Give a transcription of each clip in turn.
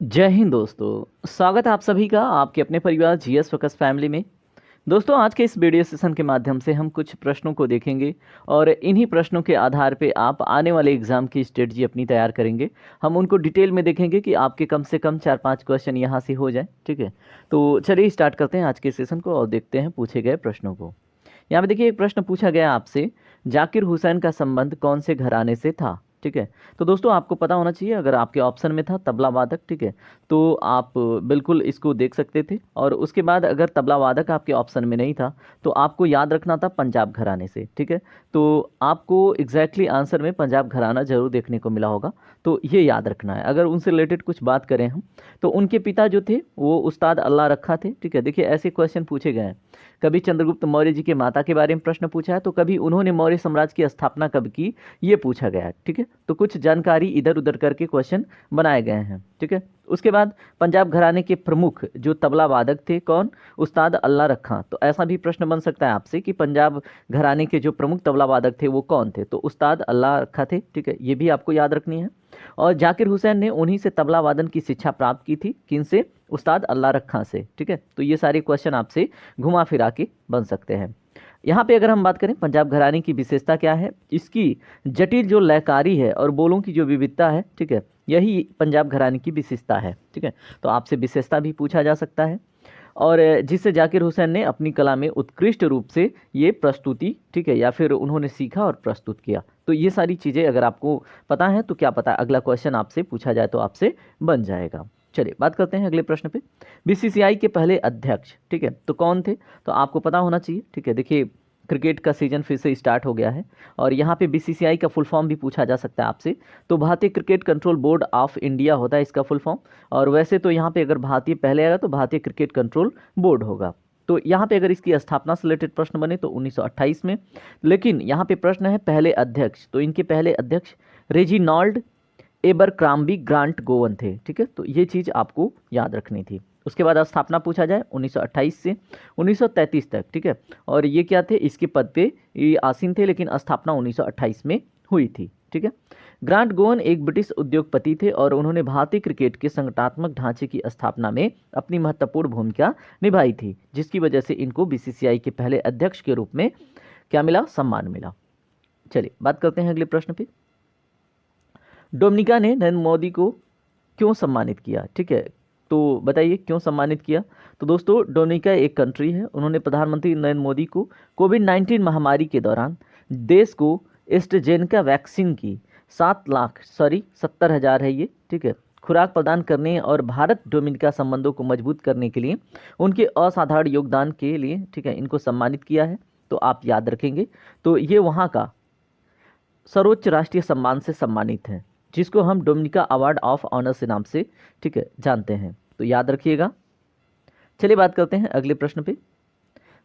जय हिंद दोस्तों। स्वागत है आप सभी का आपके अपने परिवार जीएस फोकस फैमिली में। दोस्तों, आज के इस वीडियो सेशन के माध्यम से हम कुछ प्रश्नों को देखेंगे और इन्हीं प्रश्नों के आधार पे आप आने वाले एग्जाम की स्ट्रेटजी अपनी तैयार करेंगे। हम उनको डिटेल में देखेंगे कि आपके कम से कम 4-5 क्वेश्चन यहाँ से हो जाए। ठीक है, तो चलिए स्टार्ट करते हैं आज के सेशन को और देखते हैं पूछे गए प्रश्नों को। यहाँ पे देखिए, एक प्रश्न पूछा गया आपसे, जाकिर हुसैन का संबंध कौन से घराने से था। ठीक है, तो दोस्तों आपको पता होना चाहिए, अगर आपके ऑप्शन में था तबला वादक, ठीक है, तो आप बिल्कुल इसको देख सकते थे। और उसके बाद अगर तबला वादक आपके ऑप्शन में नहीं था तो आपको याद रखना था पंजाब घराने से। ठीक है, तो आपको एग्जैक्टली आंसर में पंजाब घराना जरूर देखने को मिला होगा, तो ये याद रखना है। अगर उनसे रिलेटेड कुछ बात करें हम, तो उनके पिता जो थे वो उस्ताद अल्लाह रखा थे। ठीक है, देखिए ऐसे क्वेश्चन पूछे गए हैं। कभी चंद्रगुप्त मौर्य जी के माता के बारे में प्रश्न पूछा है, तो कभी उन्होंने मौर्य साम्राज्य की स्थापना कब की, ये पूछा गया है। ठीक है, तो कुछ जानकारी इधर उधर करके क्वेश्चन बनाए गए हैं। ठीक है, उसके बाद पंजाब घराने के प्रमुख जो तबला वादक थे कौन, उस्ताद अल्लाह रखा। तो ऐसा भी प्रश्न बन सकता है आपसे कि पंजाब घराने के जो प्रमुख तबला वादक थे वो कौन थे, तो उस्ताद अल्लाह रखा थे। ठीक है, ये भी आपको याद रखनी है। और जाकिर हुसैन ने उन्हीं से तबला वादन की शिक्षा प्राप्त की थी, किन से, उस्ताद अल्लाह रखा से। ठीक है, तो ये सारे क्वेश्चन आपसे घुमा फिरा के बन सकते हैं। यहाँ पे अगर हम बात करें पंजाब घराने की विशेषता क्या है, इसकी जटिल जो लयकारी है और बोलों की जो विविधता है, ठीक है, यही पंजाब घराने की विशेषता है। ठीक है, तो आपसे विशेषता भी पूछा जा सकता है। और जिससे जाकिर हुसैन ने अपनी कला में उत्कृष्ट रूप से ये प्रस्तुति, ठीक है, या फिर उन्होंने सीखा और प्रस्तुत किया। तो ये सारी चीज़ें अगर आपको पता है तो क्या पता अगला क्वेश्चन आपसे पूछा जाए तो आपसे बन जाएगा। चलिए बात करते हैं अगले प्रश्न पे। बीसीसीआई के पहले अध्यक्ष, ठीक है, तो कौन थे, तो आपको पता होना चाहिए। ठीक है, देखिए क्रिकेट का सीजन फिर से स्टार्ट हो गया है और यहाँ पे बीसीसीआई का फुल फॉर्म भी पूछा जा सकता है आपसे। तो भारतीय cricket control board of India होता है इसका फुल फॉर्म। और वैसे तो यहाँ पे अगर भारतीय पहले आएगा तो भारतीय क्रिकेट कंट्रोल बोर्ड होगा। तो यहाँ पे अगर इसकी स्थापना से रिलेटेड प्रश्न बने तो 1928 में। लेकिन यहाँ पे प्रश्न है पहले अध्यक्ष, तो इनके पहले अध्यक्ष रेजिनॉल्ड एबरक्राम्बी ग्रांट गोवन थे। ठीक है, तो ये चीज़ आपको याद रखनी थी। उसके बाद स्थापना पूछा जाए 1928 से 1933 तक। ठीक है, और ये क्या थे, इसके पद पे ये आसीन थे, लेकिन स्थापना 1928 में हुई थी। ठीक है, ग्रांट गोवन एक ब्रिटिश उद्योगपति थे और उन्होंने भारतीय क्रिकेट के संगठनात्मक ढांचे की स्थापना में अपनी महत्वपूर्ण भूमिका निभाई थी, जिसकी वजह से इनको बीसीसीआई के पहले अध्यक्ष के रूप में क्या मिला, सम्मान मिला। चलिए बात करते हैं अगले प्रश्न पे। डोमिनिका ने नरेंद्र मोदी को क्यों सम्मानित किया। ठीक है, तो बताइए क्यों सम्मानित किया। तो दोस्तों डोमिनिका एक कंट्री है, उन्होंने प्रधानमंत्री नरेंद्र मोदी को कोविड-19 महामारी के दौरान देश को एस्ट्राजेनेका वैक्सीन की 70,000 है ये, ठीक है, खुराक प्रदान करने और भारत डोमिनिका संबंधों को मजबूत करने के लिए उनके असाधारण योगदान के लिए, ठीक है, इनको सम्मानित किया है। तो आप याद रखेंगे, तो ये वहाँ का सर्वोच्च राष्ट्रीय सम्मान से सम्मानित हैं, जिसको हम डोमिनिका अवार्ड ऑफ ऑनर्स के नाम से, ठीक है, जानते हैं। तो याद रखिएगा। चलिए बात करते हैं अगले प्रश्न पे।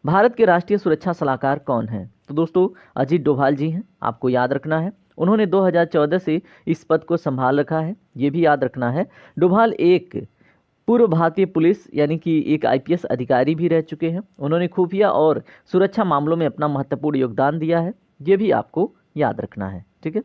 भारत के राष्ट्रीय सुरक्षा सलाहकार कौन हैं, तो दोस्तों अजीत डोभाल जी हैं, आपको याद रखना है। उन्होंने 2014 से इस पद को संभाल रखा है, ये भी याद रखना है। डोभाल एक पूर्व भारतीय पुलिस यानी कि एक आईपीएस अधिकारी भी रह चुके हैं। उन्होंने खुफिया और सुरक्षा मामलों में अपना महत्वपूर्ण योगदान दिया है, ये भी आपको याद रखना है। ठीक है,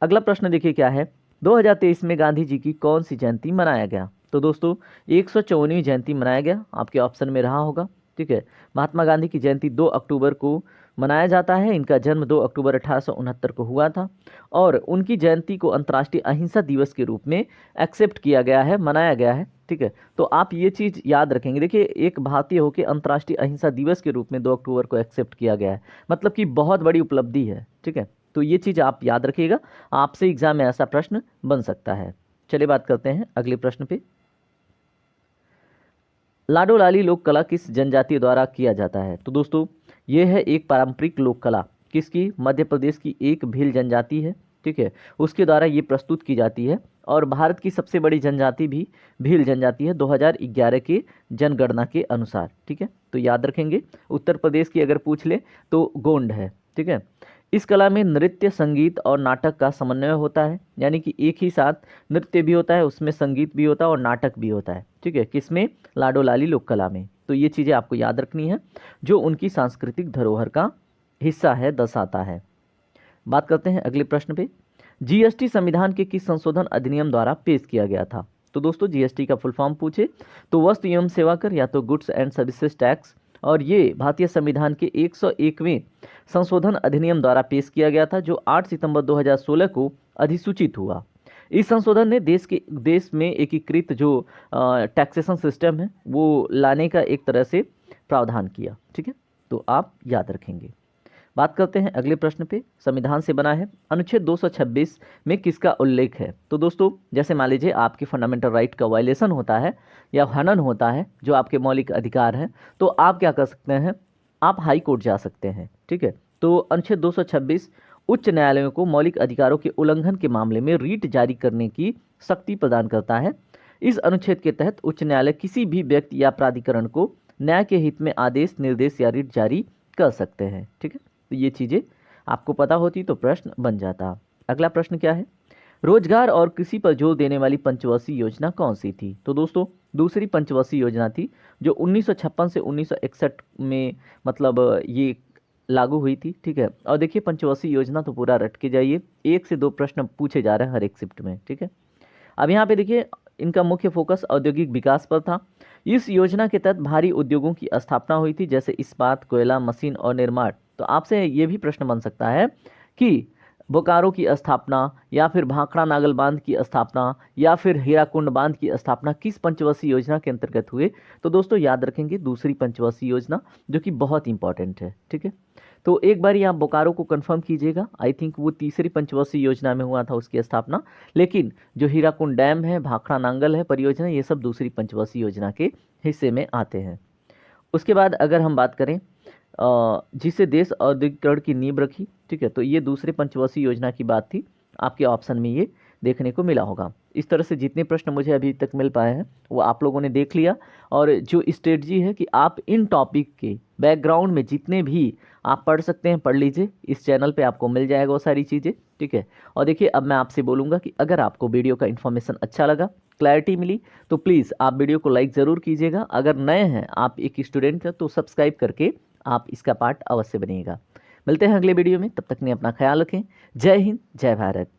अगला प्रश्न देखिए क्या है। 2023 में गांधी जी की कौन सी जयंती मनाया गया, तो दोस्तों 154वीं जयंती मनाया गया, आपके ऑप्शन में रहा होगा। ठीक है, महात्मा गांधी की जयंती 2 अक्टूबर को मनाया जाता है। इनका जन्म 2 अक्टूबर 1869 को हुआ था और उनकी जयंती को अंतर्राष्ट्रीय अहिंसा दिवस के रूप में एक्सेप्ट किया गया है, मनाया गया है। ठीक है, तो आप ये चीज़ याद रखेंगे। देखिए एक भारतीय होकर अंतर्राष्ट्रीय अहिंसा दिवस के रूप में 2 अक्टूबर को एक्सेप्ट किया गया है, मतलब कि बहुत बड़ी उपलब्धि है। ठीक है, तो ये चीज़ आप याद रखिएगा, आपसे एग्जाम में ऐसा प्रश्न बन सकता है। चलिए बात करते हैं अगले प्रश्न पे। लाडो लाली लोक कला किस जनजाति द्वारा किया जाता है, तो दोस्तों ये है एक पारंपरिक लोक कला, किसकी, मध्य प्रदेश की एक भील जनजाति है। ठीक है, उसके द्वारा ये प्रस्तुत की जाती है और भारत की सबसे बड़ी जनजाति भी भील जनजाति है 2011 के जनगणना के अनुसार। ठीक है, तो याद रखेंगे। उत्तर प्रदेश की अगर पूछ ले तो गोंड है। ठीक है, इस कला में नृत्य, संगीत और नाटक का समन्वय होता है, यानी कि एक ही साथ नृत्य भी होता है, उसमें संगीत भी होता है और नाटक भी होता है। ठीक है, किसमें, लाडो लाली लोक कला में। तो ये चीज़ें आपको याद रखनी है, जो उनकी सांस्कृतिक धरोहर का हिस्सा है, दर्शाता है। बात करते हैं अगले प्रश्न पे। जीएसटी संविधान के किस संशोधन अधिनियम द्वारा पेश किया गया था, तो दोस्तों जीएसटी का फुल फॉर्म पूछे तो वस्तु एवं सेवा कर या तो गुड्स एंड सर्विसेज टैक्स, और ये भारतीय संविधान के 101वें संशोधन अधिनियम द्वारा पेश किया गया था जो 8 सितंबर 2016 को अधिसूचित हुआ। इस संशोधन ने देश में एकीकृत जो टैक्सेशन सिस्टम है वो लाने का एक तरह से प्रावधान किया। ठीक है, तो आप याद रखेंगे। बात करते हैं अगले प्रश्न पे। संविधान से बना है अनुच्छेद 226 में किसका उल्लेख है? तो दोस्तों जैसे मान लीजिए आपके फंडामेंटल राइट का वायलेशन होता है या हनन होता है जो आपके मौलिक अधिकार हैं, तो आप क्या कर सकते हैं, आप हाई कोर्ट जा सकते हैं। ठीक है, तो अनुच्छेद 226 उच्च न्यायालयों को मौलिक अधिकारों के उल्लंघन के मामले में रीट जारी करने की शक्ति प्रदान करता है। इस अनुच्छेद के तहत उच्च न्यायालय किसी भी व्यक्ति या प्राधिकरण को न्याय के हित में आदेश, निर्देश या रीट जारी कर सकते हैं। ठीक है, तो ये चीज़ें आपको पता होती तो प्रश्न बन जाता। अगला प्रश्न क्या है, रोजगार और कृषि पर जोर देने वाली पंचवर्षीय योजना कौन सी थी? तो दोस्तों दूसरी पंचवर्षीय योजना थी जो 1956 से 1961 में मतलब ये लागू हुई थी। ठीक है, और देखिए पंचवर्षीय योजना तो पूरा रट के जाइए, 1 से 2 प्रश्न पूछे जा रहे हैं हर एक शिफ्ट में। ठीक है, अब यहाँ पे देखिए इनका मुख्य फोकस औद्योगिक विकास पर था। इस योजना के तहत भारी उद्योगों की स्थापना हुई थी जैसे इस्पात, कोयला, मशीन और निर्माण। तो आपसे ये भी प्रश्न बन सकता है कि बोकारो की स्थापना या फिर भाखड़ा नागल बांध की स्थापना या फिर हीराकुंड बांध की स्थापना किस पंचवर्षीय योजना के अंतर्गत हुए? तो दोस्तों याद रखेंगे दूसरी पंचवर्षीय योजना, जो कि बहुत इंपॉर्टेंट है। ठीक है, तो एक बार आप बोकारो को कंफर्म कीजिएगा, आई थिंक वो तीसरी पंचवर्षीय योजना में हुआ था उसकी स्थापना, लेकिन जो हीराकुंड डैम है, भाखड़ा नांगल है परियोजना, ये सब दूसरी पंचवर्षीय योजना के हिस्से में आते हैं। उसके बाद अगर हम बात करें जिससे देश औद्योगिकरण की नींव रखी, ठीक है, तो ये दूसरे पंचवर्षीय योजना की बात थी, आपके ऑप्शन में ये देखने को मिला होगा। इस तरह से जितने प्रश्न मुझे अभी तक मिल पाए हैं वो आप लोगों ने देख लिया, और जो स्ट्रेटजी है कि आप इन टॉपिक के बैकग्राउंड में जितने भी आप पढ़ सकते हैं पढ़ लीजिए, इस चैनल पे आपको मिल जाएगा वो सारी चीज़ें। ठीक है, और देखिए अब मैं आपसे बोलूँगा कि अगर आपको वीडियो का इन्फॉर्मेशन अच्छा लगा, क्लैरिटी मिली, तो प्लीज़ आप वीडियो को लाइक ज़रूर कीजिएगा। अगर नए हैं, आप एक स्टूडेंट हैं, तो सब्सक्राइब करके आप इसका पार्ट अवश्य बनिएगा। मिलते हैं अगले वीडियो में, तब तक ने अपना ख्याल रखें। जय हिंद, जय भारत।